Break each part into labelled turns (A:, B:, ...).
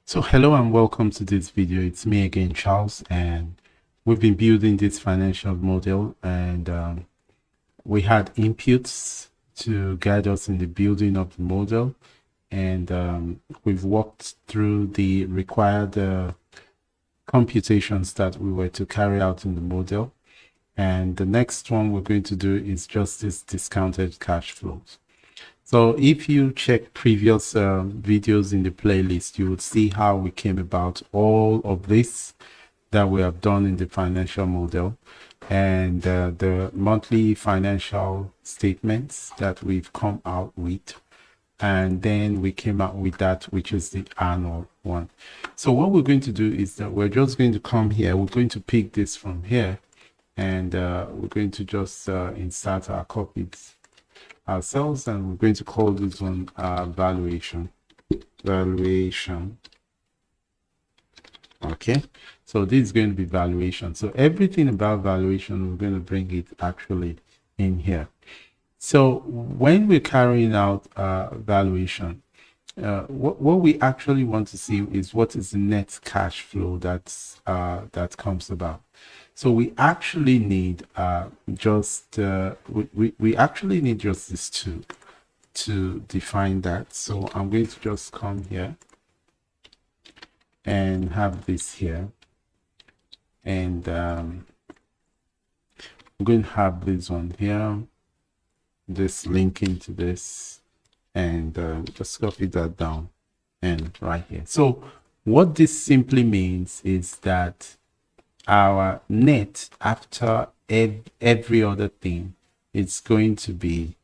A: So hello and welcome to this video. It's me again, Charles, and we've been building this financial model, and we had inputs to guide us in the building of the model, and we've walked through the required computations that we were to carry out in the model. And the next one we're going to do is just this discounted cash flows. So if you check previous videos in the playlist, you would see how we came about all of this that we have done in the financial model, and the monthly financial statements that we've come out with. And then we came out with that, which is the annual one. So what we're going to do is that we're just going to come here. We're going to pick this from here, and we're going to just insert our copies ourselves, and we're going to call this one valuation. Okay, so this is going to be valuation. So everything about valuation, we're going to bring it actually in here. So when we're carrying out valuation, what we actually want to see is what is the net cash flow that comes about. So we actually need we actually need just this to define that. So I'm going to just come here and have this here, and I'm going to have this one here, this link into this, and just copy that down and right here. So what this simply means is that our net after every other thing, it's going to be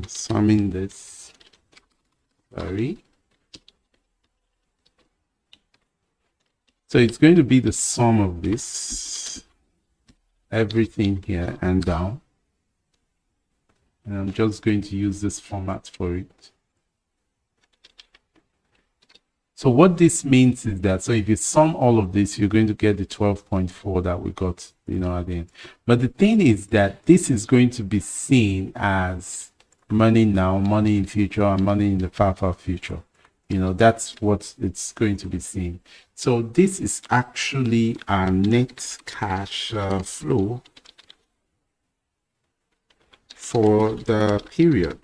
A: summing this, so it's going to be the sum of this, everything here and down, and I'm just going to use this format for it. So what this means is that, so if you sum all of this, you're going to get the 12.4 that we got, at the end. But the thing is that this is going to be seen as money now, money in future, and money in the far future. That's what it's going to be seen. So this is actually our net cash flow for the period.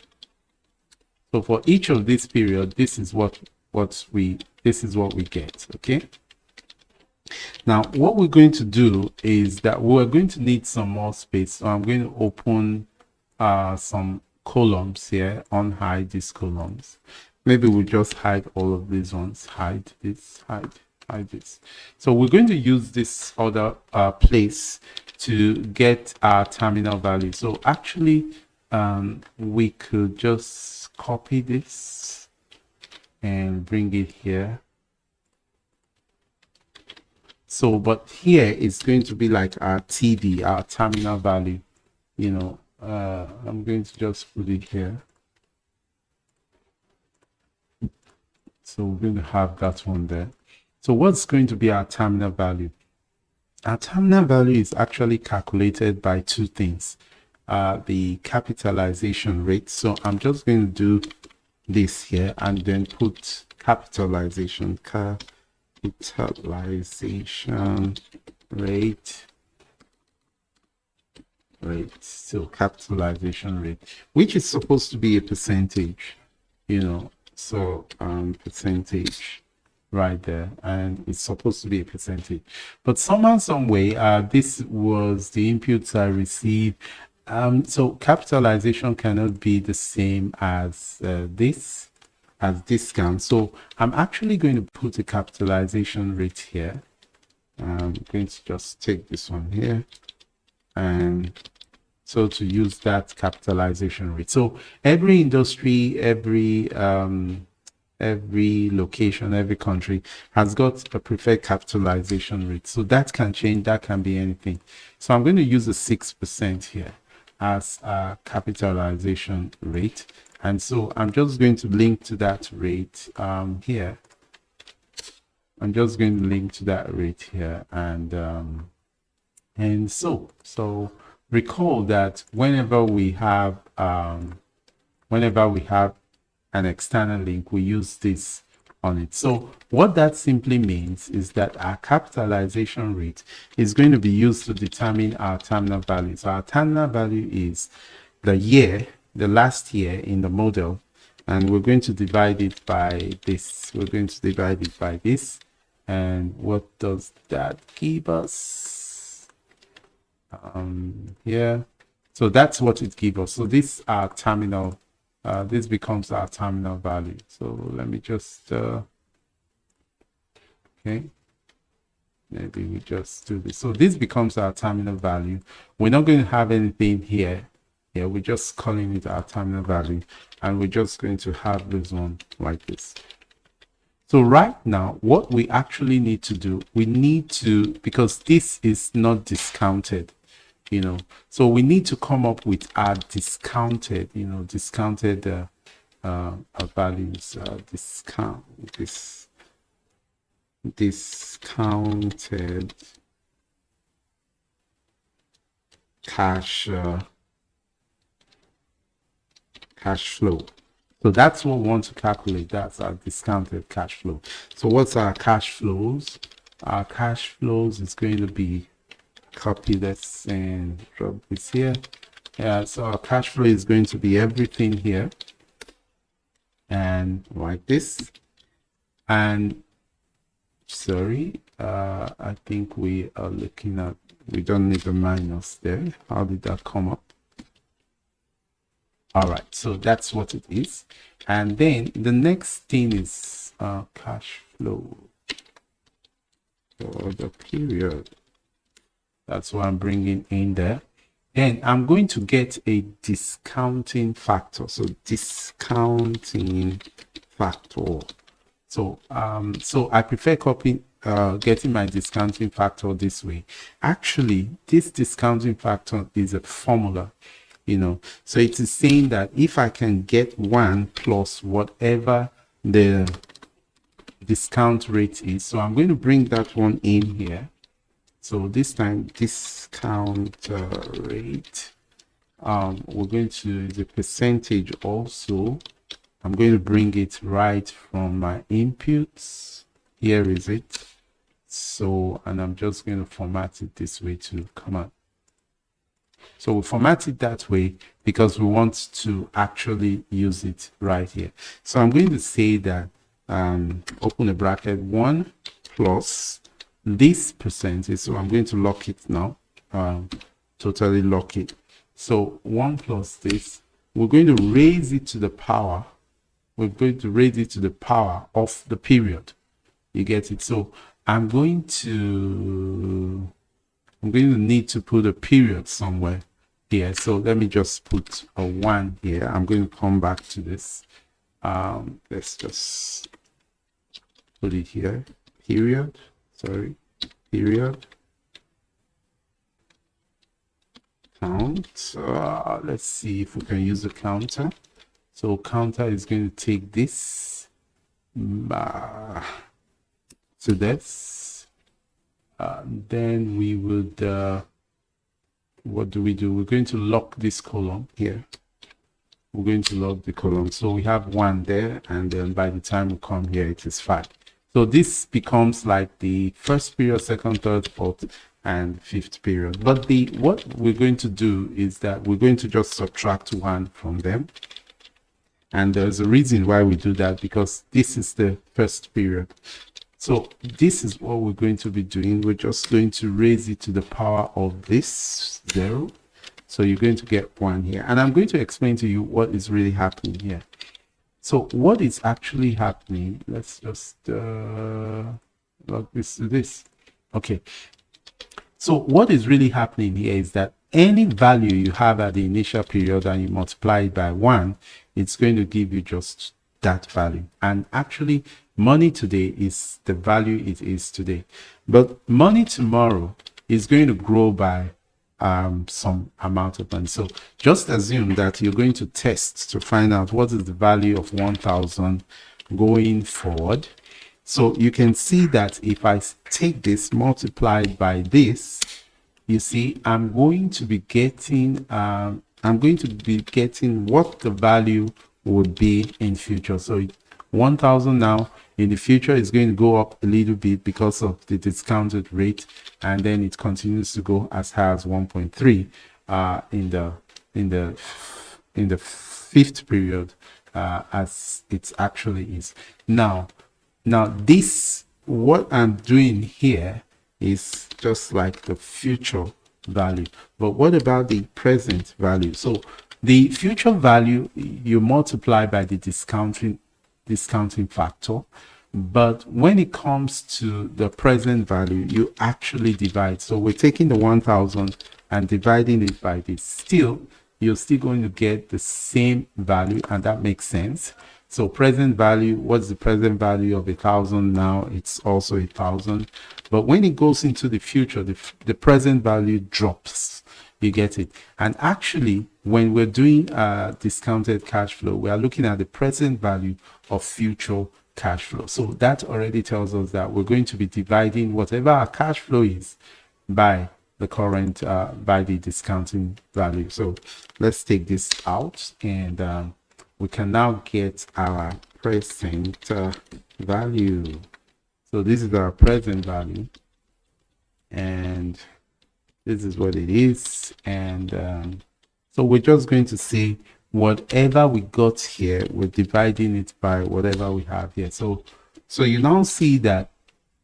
A: So for each of this period, this is what we get. Okay, now what we're going to do is that we're going to need some more space. So I'm going to open some columns here, unhide these columns. Maybe we'll just hide all of these ones, hide this. So we're going to use this other place to get our terminal value. So actually we could just copy this and bring it here. So but here it's going to be like our TD, our terminal value. I'm going to just put it here. So we're going to have that one there. So what's going to be our terminal value? Our terminal value is actually calculated by two things. The capitalization rate. So I'm just going to do this here and then put capitalization rate. So capitalization rate, which is supposed to be a percentage, so percentage right there, and it's supposed to be a percentage, but somehow some way this was the inputs I received. So capitalization cannot be the same as this as discount. So I'm actually going to put a capitalization rate here. I'm going to just take this one here, and so to use that capitalization rate. So every industry, every location, every country has got a preferred capitalization rate. So that can change, that can be anything. So I'm going to use a 6% here as a capitalization rate, and so I'm just going to link to that rate here. I'm just going to link to that rate here, and so recall that whenever we have an external link, we use this on it. So what that simply means is that our capitalization rate is going to be used to determine our terminal value. So our terminal value is the year, the last year in the model, and we're going to divide it by this. We're going to divide it by this. And what does that give us? Here. So that's what it gives us. So this our terminal, this becomes our terminal value. So let me just, okay. Maybe we just do this. So this becomes our terminal value. We're not going to have anything here. Yeah, we're just calling it our terminal value, and we're just going to have this one like this. So right now, what we actually need to do, we need to, because this is not discounted, you know, so we need to come up with our discounted, you know, discounted values, discounted cash flow. So that's what we want to calculate. That's our discounted cash flow. So what's our cash flows? Our cash flows is going to be, copy this and drop this here. Yeah, so our cash flow is going to be everything here and like this. And sorry, I think we are looking at, we don't need the minus there. How did that come up? All right, so that's what it is. And then the next thing is cash flow for the period. That's what I'm bringing in there. Then I'm going to get a discounting factor. So discounting factor. So so I prefer copying getting my discounting factor this way. Actually, this discounting factor is a formula, you know, so it is saying that if I can get 1 plus whatever the discount rate is, so I'm going to bring that one in here. So this time discount rate, we're going to the percentage also. I'm going to bring it right from my inputs. Here is it. So, and I'm just going to format it this way to come out. So we format it that way because we want to actually use it right here. So I'm going to say that, open a bracket, 1 plus this percentage. So I'm going to lock it now, totally lock it. So 1 plus this, we're going to raise it to the power. We're going to raise it to the power of the period. You get it? So I'm going to need to put a period somewhere here. So let me just put a 1 here. I'm going to come back to this. Let's just put it here. Period. Sorry. Period. Count. Let's see if we can use a counter. So counter is going to take this to this. Then we would, what do? We're going to lock this column here. We're going to lock the column. So we have 1 there, and then by the time we come here, it is 5. So this becomes like the first period, second, third, fourth, and fifth period. But what we're going to do is that we're going to just subtract 1 from them. And there's a reason why we do that, because this is the first period. So this is what we're going to be doing. We're just going to raise it to the power of this 0. So you're going to get 1 here. And I'm going to explain to you what is really happening here. So what is actually happening, let's just log this to this. Okay. So what is really happening here is that any value you have at the initial period and you multiply it by 1, it's going to give you just that value. And actually, money today is the value it is today. But money tomorrow is going to grow by some amount of money. So just assume that you're going to test to find out what is the value of 1,000 going forward. So you can see that if I take this multiplied by this, you see, I'm going to be getting what the value would be in future. So 1,000 now In the future, it's going to go up a little bit because of the discounted rate, and then it continues to go as high as 1.3 in the fifth period, as it actually is now. This, what I'm doing here, is just like the future value. But what about the present value? So the future value, you multiply by the discounting factor, but when it comes to the present value, you actually divide. So we're taking the 1000 and dividing it by this. Still, you're still going to get the same value, and that makes sense. So present value, what's the present value of 1000 now? It's also 1000. But when it goes into the future, the present value drops. You get it? And actually, when we're doing discounted cash flow, we are looking at the present value of future cash flow. So that already tells us that we're going to be dividing whatever our cash flow is by the current, by the discounting value. So let's take this out, and we can now get our present value. So this is our present value, and this is what it is. And so we're just going to say whatever we got here, we're dividing it by whatever we have here. So you now see that,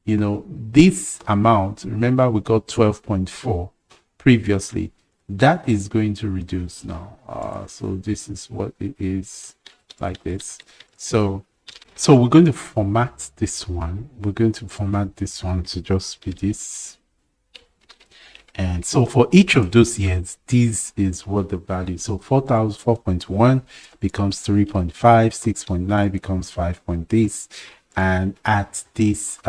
A: you know, this amount, remember we got 12.4 previously, that is going to reduce now. So this is what it is, like this. So we're going to format this one. We're going to format this one to just be this. And so for each of those years, this is what the value. So 4.1 becomes 3.5, 6.9 becomes 5. This, and at this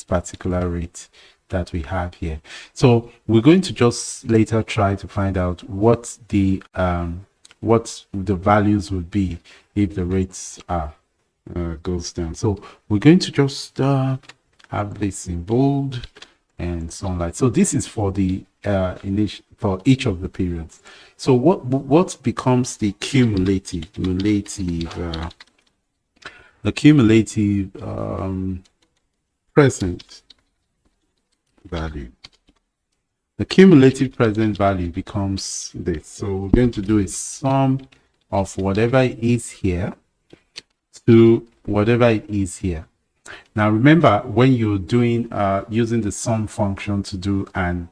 A: particular rate that we have here. So we're going to just later try to find out what the values would be if the rates goes down. So we're going to just have this in bold and so on. Like so, this is for the for each of the periods. So what becomes the cumulative present value? The cumulative present value becomes this. So we're going to do a sum of whatever is here to whatever it is here. Now remember, when you're doing using the sum function to do a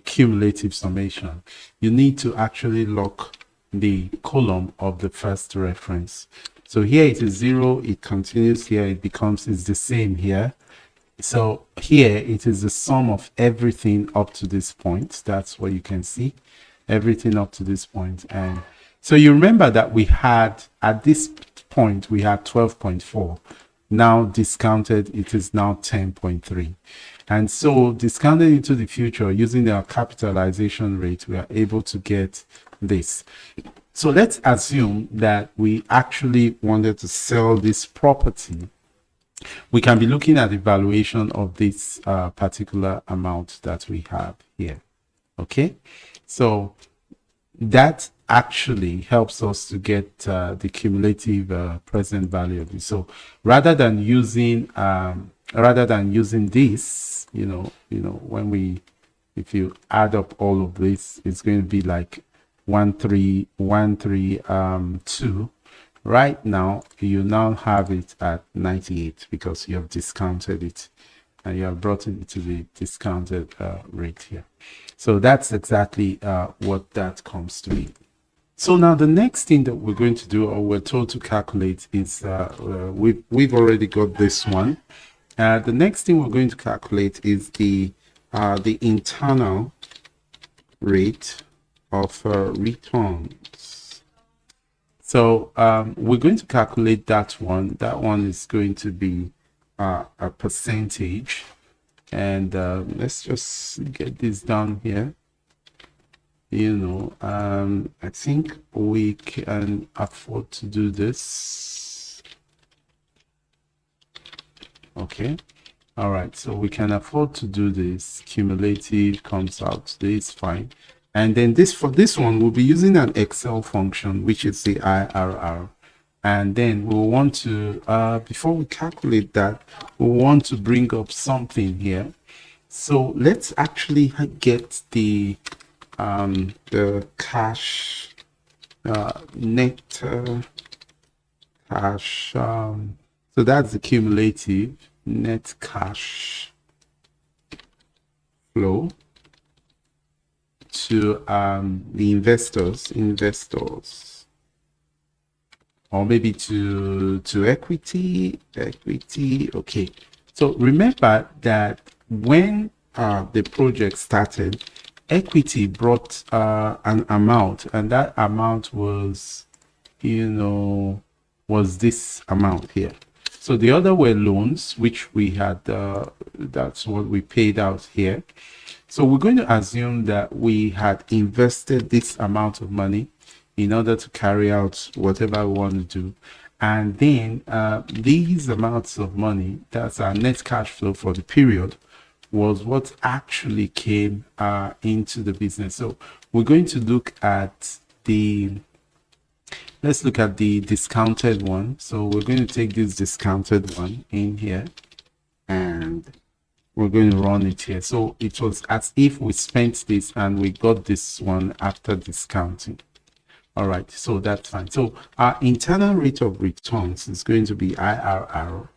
A: cumulative summation, you need to actually lock the column of the first reference. So here it is 0, it continues here, it's the same here. So here it is the sum of everything up to this point. That's what you can see, everything up to this point. And so you remember that we had, at this point, we had 12.4. Now discounted, it is now 10.3. And so discounted into the future using our capitalization rate, we are able to get this. So let's assume that we actually wanted to sell this property. We can be looking at the valuation of this particular amount that we have here. Okay, so that actually helps us to get the cumulative present value of this. So rather than using this, if you add up all of this, it's going to be like 13132. Right now, you now have it at 98 because you have discounted it and you have brought it to the discounted rate here. So that's exactly what that comes to be. So now the next thing that we're going to do, or we're told to calculate, is we've already got this one. The next thing we're going to calculate is the internal rate of returns. So we're going to calculate that one. That one is going to be a percentage. And let's just get this down here. I think we can afford to do this. Okay. All right. So we can afford to do this. Cumulative comes out. This fine. And then for this one, we'll be using an Excel function, which is the IRR. And then we'll want to, before we calculate that, we want to bring up something here. So let's actually get the cash, net cash. So that's the cumulative net cash flow to the investors, or maybe to equity. Okay, so remember that when the project started, equity brought an amount, and that amount was, was this amount here. So the other were loans, which we had, that's what we paid out here. So we're going to assume that we had invested this amount of money in order to carry out whatever we want to do. And then these amounts of money, that's our net cash flow for the period, was what actually came into the business. So we're going to look at let's look at the discounted one. So we're going to take this discounted one in here, and we're going to run it here. So it was as if we spent this and we got this one after discounting. All right, so that's fine. So our internal rate of returns is going to be IRR,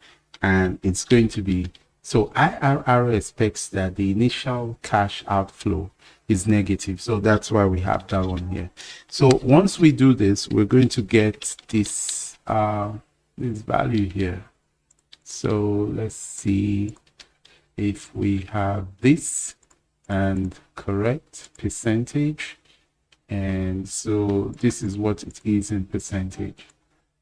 A: and it's going to be, so IRR expects that the initial cash outflow is negative. So that's why we have that one here. So once we do this, we're going to get this this value here. So let's see if we have this and correct percentage. And so this is what it is in percentage.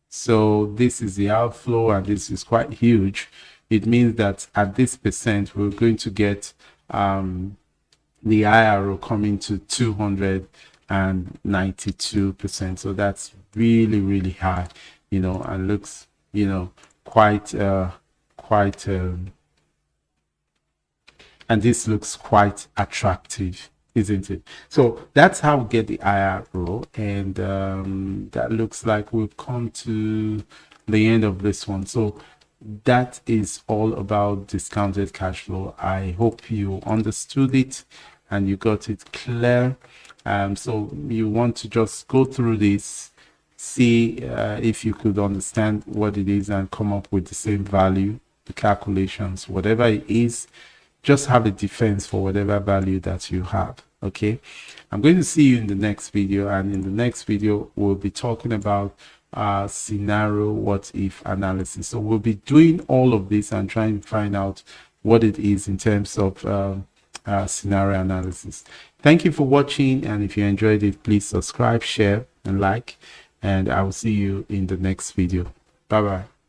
A: So this is the outflow, and this is quite huge. It means that at this percent, we're going to get the IRO coming to 292%. So that's really, really high, and looks, quite, and this looks quite attractive, isn't it? So that's how we get the IRO, and that looks like we've come to the end of this one. So that is all about discounted cash flow. I hope you understood it and you got it clear. So you want to just go through this, see if you could understand what it is and come up with the same value, the calculations, whatever it is. Just have a defense for whatever value that you have. Okay, I'm going to see you in the next video, and in the next video we'll be talking about scenario what if analysis. So we'll be doing all of this and trying to find out what it is in terms of scenario analysis. Thank you for watching, and if you enjoyed it, please subscribe, share and like, and I will see you in the next video. Bye bye.